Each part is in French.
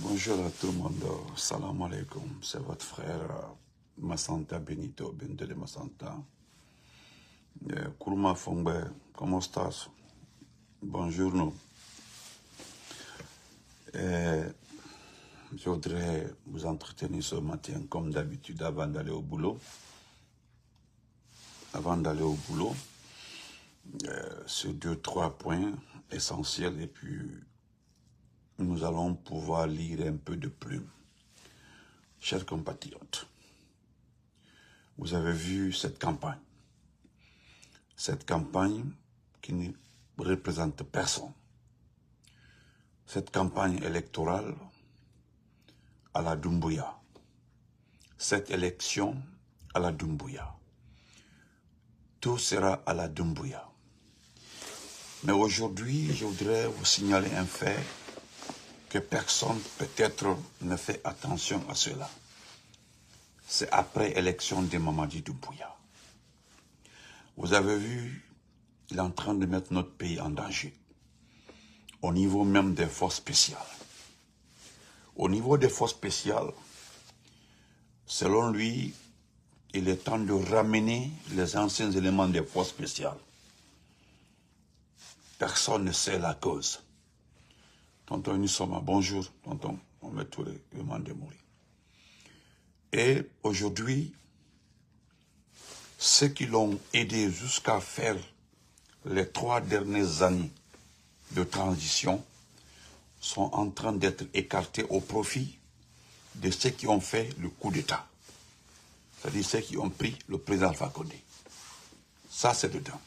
Bonjour à tout le monde, salam alaikum, c'est votre frère Massanta Benito, Bente de Massanta. Kuruma Fongbe, comment estás? Bonjour nous. Je voudrais vous entretenir ce matin comme d'habitude avant d'aller au boulot. Sur 2-3 points essentiels et puis nous allons pouvoir lire un peu de plume. Chers compatriotes, vous avez vu cette campagne qui ne représente personne. Cette campagne électorale à la Doumbouya. Cette élection à la Doumbouya. Tout sera à la Doumbouya. Mais aujourd'hui, je voudrais vous signaler un fait que personne peut-être ne fait attention à cela. C'est après l'élection de Mamadi Doumbouya. Vous avez vu, il est en train de mettre notre pays en danger. Au niveau même des forces spéciales. Au niveau des forces spéciales, selon lui, il est temps de ramener les anciens éléments des forces spéciales. Personne ne sait la cause. Tonton Nissoma, bonjour, tonton, on met tous les éléments de mourir. Et aujourd'hui, ceux qui l'ont aidé jusqu'à faire les 3 dernières années de transition sont en train d'être écartés au profit de ceux qui ont fait le coup d'État. C'est-à-dire ceux qui ont pris le président Alpha Condé. Ça, c'est dedans.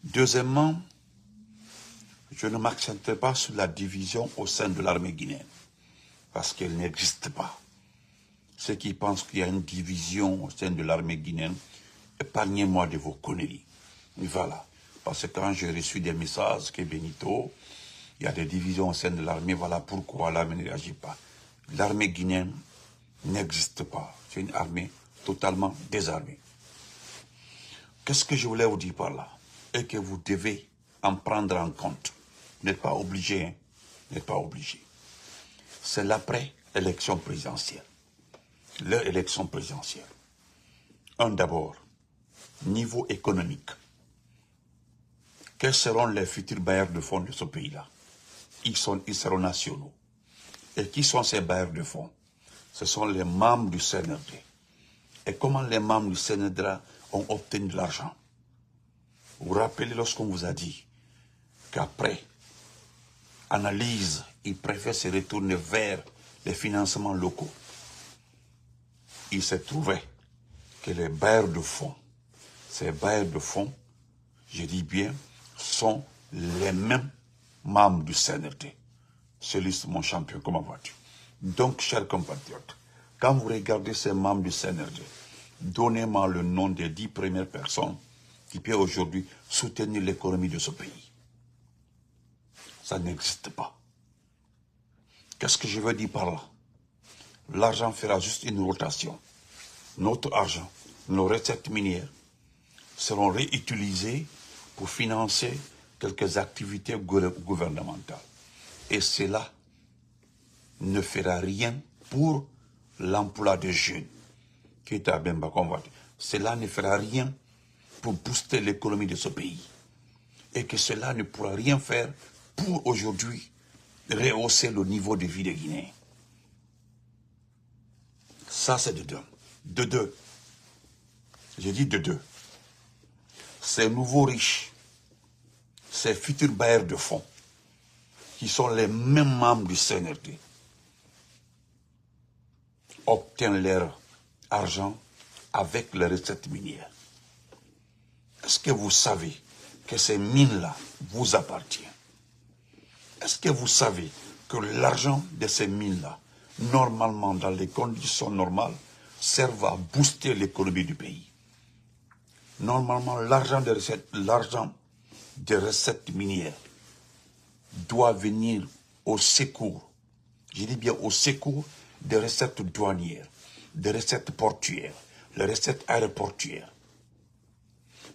Deuxièmement, je ne m'accentuerai pas sur la division au sein de l'armée guinéenne, parce qu'elle n'existe pas. Ceux qui pensent qu'il y a une division au sein de l'armée guinéenne, épargnez-moi de vos conneries. Et voilà. Parce que quand j'ai reçu des messages que Benito, il y a des divisions au sein de l'armée, voilà pourquoi l'armée ne réagit pas. L'armée guinéenne n'existe pas. C'est une armée totalement désarmée. Qu'est-ce que je voulais vous dire par là? Et que vous devez en prendre en compte. Vous n'êtes pas obligé, hein? Vous n'êtes pas obligé. C'est l'après-élection présidentielle. L'élection présidentielle. D'abord, niveau économique. Quels seront les futurs bailleurs de fonds de ce pays-là? Ils seront nationaux. Et qui sont ces bailleurs de fonds? Ce sont les membres du CNRD. Et comment les membres du CNRD ont obtenu de l'argent? Vous vous rappelez lorsqu'on vous a dit qu'après analyse, ils préfèrent se retourner vers les financements locaux. Il s'est trouvé que les bailleurs de fonds, ces bailleurs de fonds, je dis bien, sont les mêmes membres du CNRD. C'est mon champion, comment vas-tu? Donc, chers compatriotes, quand vous regardez ces membres du CNRD, donnez-moi le nom des 10 premières personnes qui peuvent aujourd'hui soutenir l'économie de ce pays. Ça n'existe pas. Qu'est-ce que je veux dire par là? L'argent fera juste une rotation. Notre argent, nos recettes minières seront réutilisées pour financer quelques activités gouvernementales. Et cela ne fera rien pour l'emploi des jeunes qui est à Bemba. Cela ne fera rien pour booster l'économie de ce pays. Et que cela ne pourra rien faire pour aujourd'hui rehausser le niveau de vie des Guinéens. Ça, c'est de deux. De deux. Je dis de deux. Ces nouveaux riches, ces futurs bailleurs de fonds, qui sont les mêmes membres du CNRD, obtiennent leur argent avec les recettes minières. Est-ce que vous savez que ces mines-là vous appartiennent? Est-ce que vous savez que l'argent de ces mines-là, normalement, dans les conditions normales, servent à booster l'économie du pays? Normalement, l'argent des recettes minières doit venir au secours, je dis bien au secours des recettes douanières, des recettes portuaires, les recettes aéroportuaires.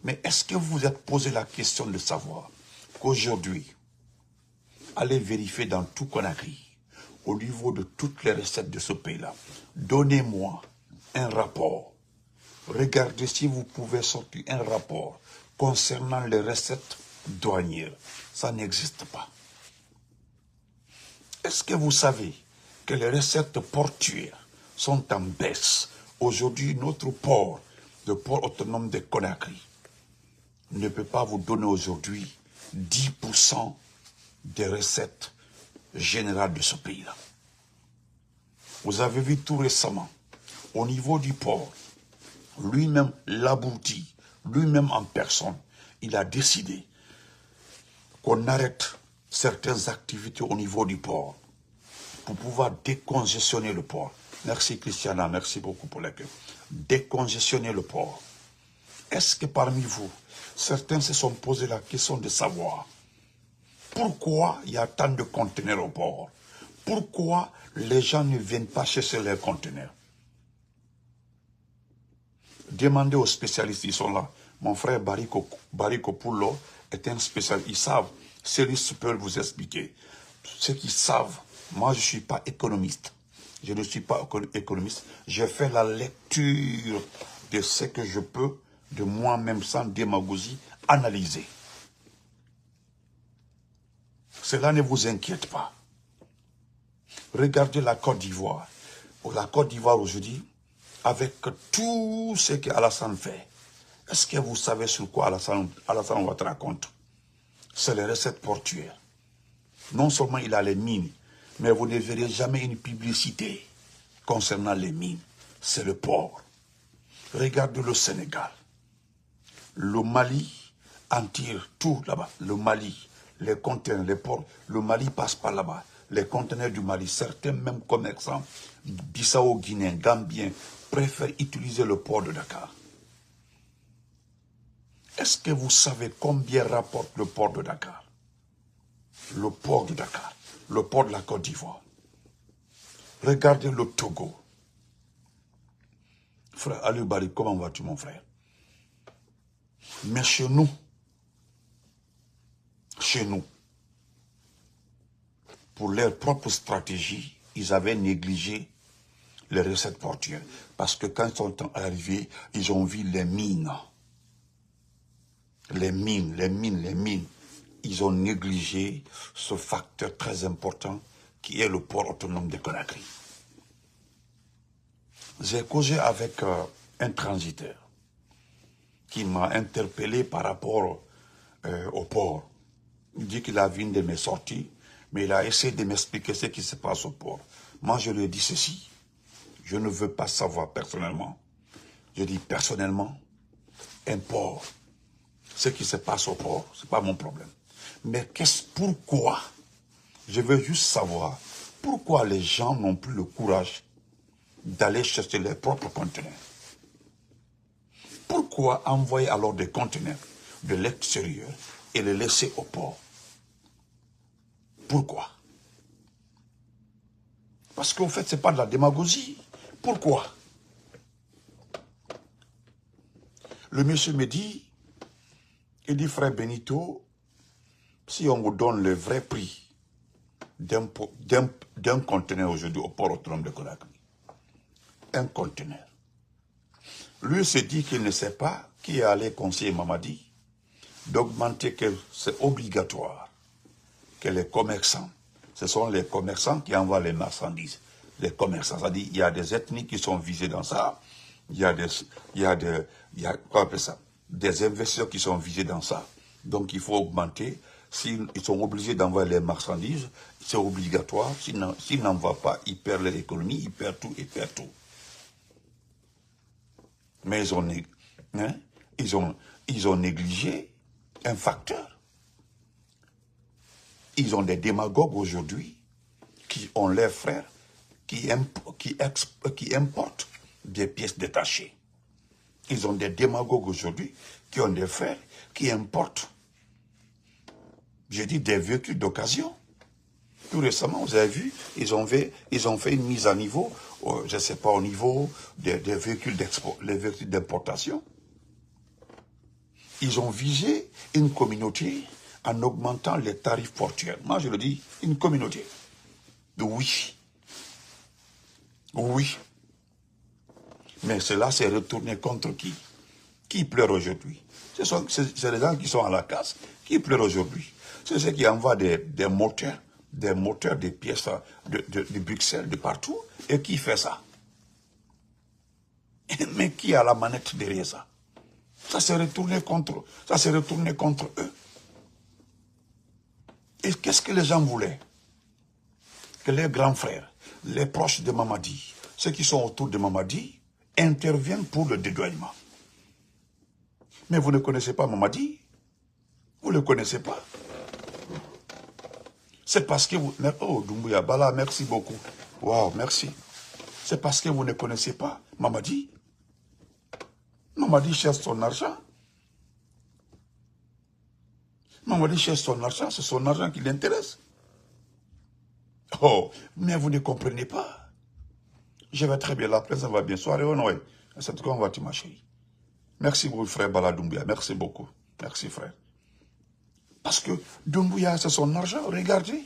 Mais est-ce que vous vous êtes posé la question de savoir qu'aujourd'hui, allez vérifier dans tout Conakry, au niveau de toutes les recettes de ce pays-là. Donnez-moi un rapport. Regardez si vous pouvez sortir un rapport concernant les recettes douanières. Ça n'existe pas. Est-ce que vous savez que les recettes portuaires sont en baisse? Aujourd'hui, notre port, le port autonome de Conakry, ne peut pas vous donner aujourd'hui 10% des recettes générales de ce pays-là. Vous avez vu tout récemment, au niveau du port, lui-même l'abouti, lui-même en personne, il a décidé qu'on arrête certaines activités au niveau du port pour pouvoir décongestionner le port. Merci Christiana, merci beaucoup pour l'accueil. Décongestionner le port. Est-ce que parmi vous, certains se sont posé la question de savoir pourquoi il y a tant de conteneurs au port? Pourquoi les gens ne viennent pas chercher leurs conteneurs? Demandez aux spécialistes, ils sont là. Mon frère Bariko Poulo est un spécialiste. Ils savent, Célis peut vous expliquer. Ceux qui savent, moi je ne suis pas économiste. Je ne suis pas économiste. J'ai fait la lecture de ce que je peux, de moi-même sans démagogie, analyser. Cela ne vous inquiète pas. Regardez la Côte d'Ivoire. La Côte d'Ivoire aujourd'hui, avec tout ce qu'Alassane fait, est-ce que vous savez sur quoi Alassane Ouattara compte? C'est les recettes portuaires. Non seulement il a les mines, mais vous ne verrez jamais une publicité concernant les mines. C'est le port. Regardez le Sénégal. Le Mali en tire tout là-bas. Le Mali, les conteneurs, les ports, le Mali passe par là-bas. Les conteneurs du Mali, certains même commerçants, Bissau-Guinéens, Gambiens, préfèrent utiliser le port de Dakar. Est-ce que vous savez combien rapporte le port de Dakar? Le port de Dakar, le port de la Côte d'Ivoire. Regardez le Togo. Frère Ali Bari, comment vas-tu mon frère? Mais chez nous, pour leur propre stratégie, ils avaient négligé les recettes portuaires. Parce que quand ils sont arrivés, ils ont vu les mines. Les mines. Ils ont négligé ce facteur très important qui est le port autonome de Conakry. J'ai causé avec un transiteur qui m'a interpellé par rapport au port. Il dit qu'il a vu une de mes sorties, mais il a essayé de m'expliquer ce qui se passe au port. Moi, je lui ai dit ceci. Je ne veux pas savoir personnellement. Je dis personnellement, un port, ce qui se passe au port, ce n'est pas mon problème. Mais pourquoi? Je veux juste savoir pourquoi les gens n'ont plus le courage d'aller chercher leurs propres conteneurs. Pourquoi envoyer alors des conteneurs de l'extérieur et les laisser au port? Pourquoi? Parce qu'en fait, ce n'est pas de la démagogie. Pourquoi? Le monsieur me dit, il dit, frère Benito, si on vous donne le vrai prix d'un conteneur aujourd'hui au port autonome de Conakry, un conteneur, lui se dit qu'il ne sait pas qui est allé conseiller Mamadi d'augmenter, que c'est obligatoire que les commerçants, ce sont les commerçants qui envoient les marchandises. Les commerçants, c'est-à-dire il y a des ethnies qui sont visées dans ça, il y a quoi appelle ça, des investisseurs qui sont visés dans ça. Donc il faut augmenter. S'ils sont obligés d'envoyer les marchandises, c'est obligatoire. S'ils n'envoient pas, ils perdent leur économie, ils perdent tout. Mais ils ont négligé un facteur. Ils ont des démagogues aujourd'hui qui ont leurs frères qui importent des pièces détachées. Ils ont des démagogues aujourd'hui qui ont des frères qui importent, j'ai dit, des véhicules d'occasion. Tout récemment, vous avez vu, ils ont fait une mise à niveau, je ne sais pas, au niveau des véhicules d'importation. Ils ont visé une communauté en augmentant les tarifs portuaires. Moi, je le dis, une communauté. Oui. Oui. Mais cela s'est retourné contre qui? Qui pleure aujourd'hui? C'est les gens qui sont à la casse. Qui pleure aujourd'hui? C'est ceux qui envoient des moteurs, des pièces de Bruxelles, de partout. Et qui fait ça? Mais qui a la manette derrière ça? Ça s'est retourné contre eux. Et qu'est-ce que les gens voulaient? Que les grands frères, les proches de Mamadi, ceux qui sont autour de Mamadi, interviennent pour le dédouanement. Mais vous ne connaissez pas Mamadi? Vous ne le connaissez pas? C'est parce que vous... Oh, Doumbouya Bala, merci beaucoup. Waouh, merci. C'est parce que vous ne connaissez pas Mamadi? Mamadi cherche son argent. Mamadi cherche son argent, c'est son argent qui l'intéresse. Oh, mais vous ne comprenez pas. Je vais très bien, la presse va bien. Soirée au Noël. C'est tout, comment vas-tu, ma chérie? Merci beaucoup, frère Bala Doumbouya. Merci beaucoup. Merci, frère. Parce que Doumbouya, c'est son argent, regardez.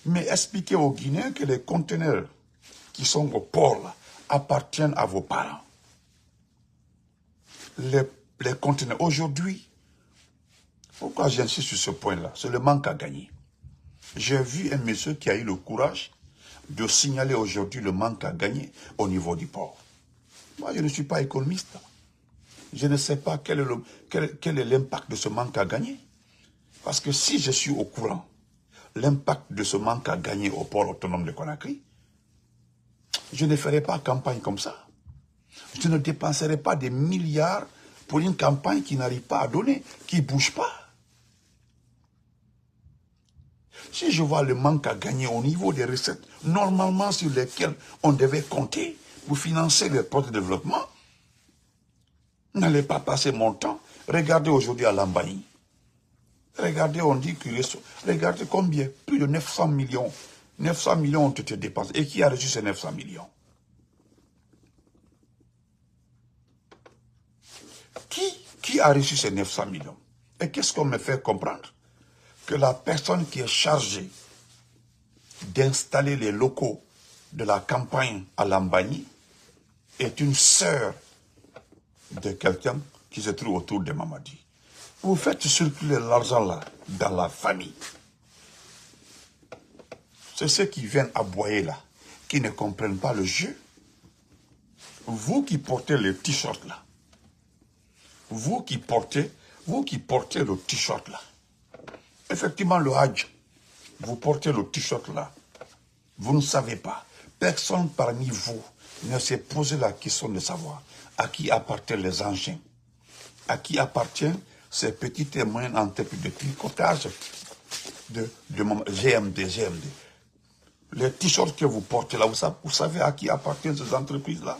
Mais expliquez aux Guinéens que les conteneurs qui sont au port là, appartiennent à vos parents. Les conteneurs, aujourd'hui, pourquoi j'insiste sur ce point-là? C'est le manque à gagner. J'ai vu un monsieur qui a eu le courage de signaler aujourd'hui le manque à gagner au niveau du port. Moi, je ne suis pas économiste. Je ne sais pas quel est l'impact de ce manque à gagner. Parce que si je suis au courant, l'impact de ce manque à gagner au port autonome de Conakry, je ne ferai pas campagne comme ça. Je ne dépenserai pas des milliards pour une campagne qui n'arrive pas à donner, qui ne bouge pas. Si je vois le manque à gagner au niveau des recettes, normalement sur lesquelles on devait compter pour financer les projets de développement, n'allez pas passer mon temps. Regardez aujourd'hui à Lambaye. Regardez, on dit que... Regardez combien? Plus de 900 millions. 900 millions ont été dépensés. Et qui a reçu ces 900 millions? Qui a reçu ces 900 millions? Et qu'est-ce qu'on me fait comprendre? Que la personne qui est chargée d'installer les locaux de la campagne à Lambaye est une sœur de quelqu'un qui se trouve autour de Mamadi. Vous faites circuler l'argent là, dans la famille. C'est ceux qui viennent aboyer là, qui ne comprennent pas le jeu. Vous qui portez le t-shirt là, vous qui portez le t-shirt là, effectivement le Hajj, vous portez le t-shirt là, vous ne savez pas, personne parmi vous ne s'est posé la question de savoir à qui appartiennent les engins, à qui appartiennent ces petites et moyennes entreprises de tricotage de GMD. Les t-shirts que vous portez là, vous savez à qui appartiennent ces entreprises-là?